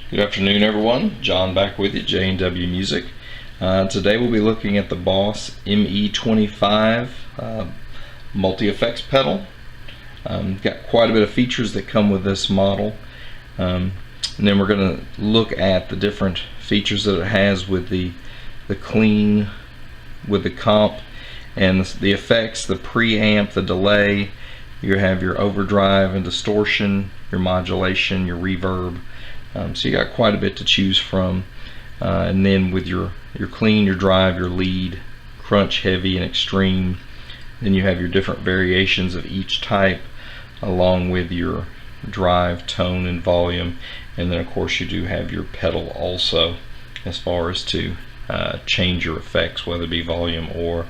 Good afternoon, everyone. John back with you, JandW Music. Today we'll be looking at the Boss ME25 multi-effects pedal. Got quite a bit of features that come with this model. And then we're going to look at the different features that it has with the clean, with the comp, and the effects, the preamp, the delay. You have your overdrive and distortion, your modulation, your reverb. So you got quite a bit to choose from, and then with your clean, your drive, your lead, crunch, heavy, and extreme. Then you have your different variations of each type, along with your drive, tone, and volume. And then of course you do have your pedal also, as far as to change your effects, whether it be volume or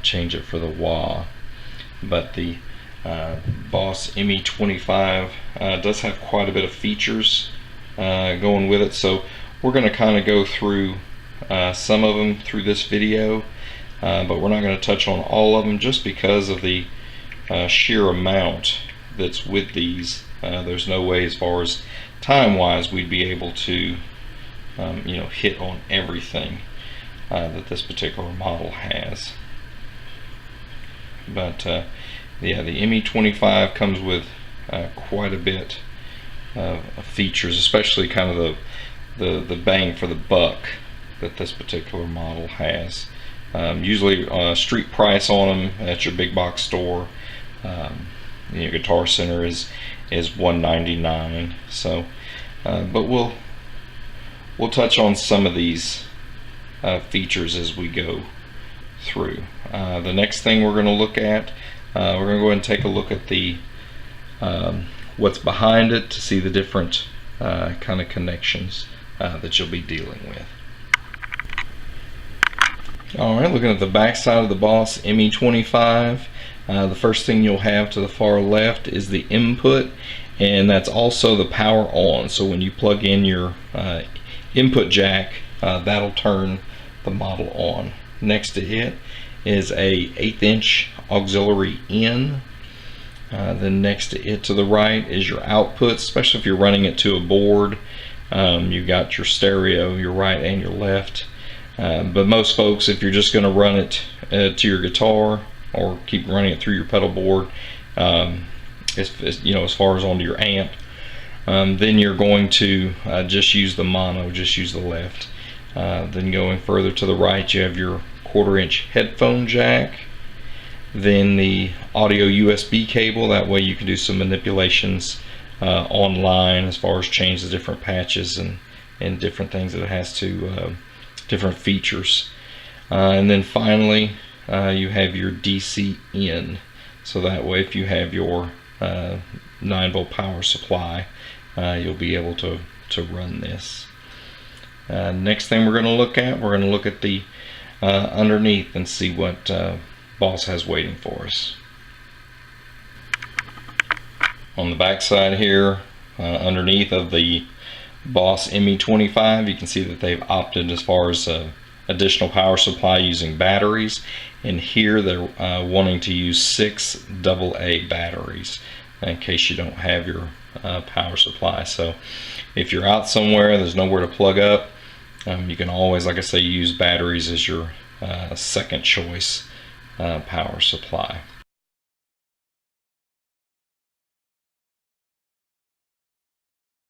change it for the wah. But the Boss ME25 does have quite a bit of features going with it, so we're going to kind of go through some of them through this video, but we're not going to touch on all of them just because of the sheer amount that's with these. There's no way, as far as time wise, we'd be able to hit on everything that this particular model has. But yeah, the ME25 comes with quite a bit of features, especially kind of the bang for the buck that this particular model has. Usually street price on them at your big box store, Guitar Center is $199. So but we'll touch on some of these features as we go through. The next thing we're going to look at, we're going to go ahead and take a look at the what's behind it, to see the different kind of connections that you'll be dealing with. Alright, looking at the back side of the Boss ME25, the first thing you'll have to the far left is the input, and that's also the power on. So when you plug in your input jack, that'll turn the model on. Next to it is a 1/8" auxiliary in. Then next to it to the right is your outputs, especially if you're running it to a board. You've got your stereo, your right and your left. But most folks, if you're just going to run it to your guitar or keep running it through your pedal board, as far as onto your amp, then you're going to just use the mono, just use the left. Then going further to the right, you have your 1/4" headphone jack. Then the audio USB cable, that way you can do some manipulations online, as far as change the different patches and different things that it has to, different features. And then finally you have your DC in, so that way if you have your 9-volt power supply, you'll be able to run this. Next thing we're going to look at the underneath and see what Boss has waiting for us. On the back side here, underneath of the Boss ME25, you can see that they've opted as far as additional power supply using batteries, and here they're wanting to use 6 AA batteries in case you don't have your power supply. So if you're out somewhere, there's nowhere to plug up, you can always, like I say, use batteries as your second choice power supply.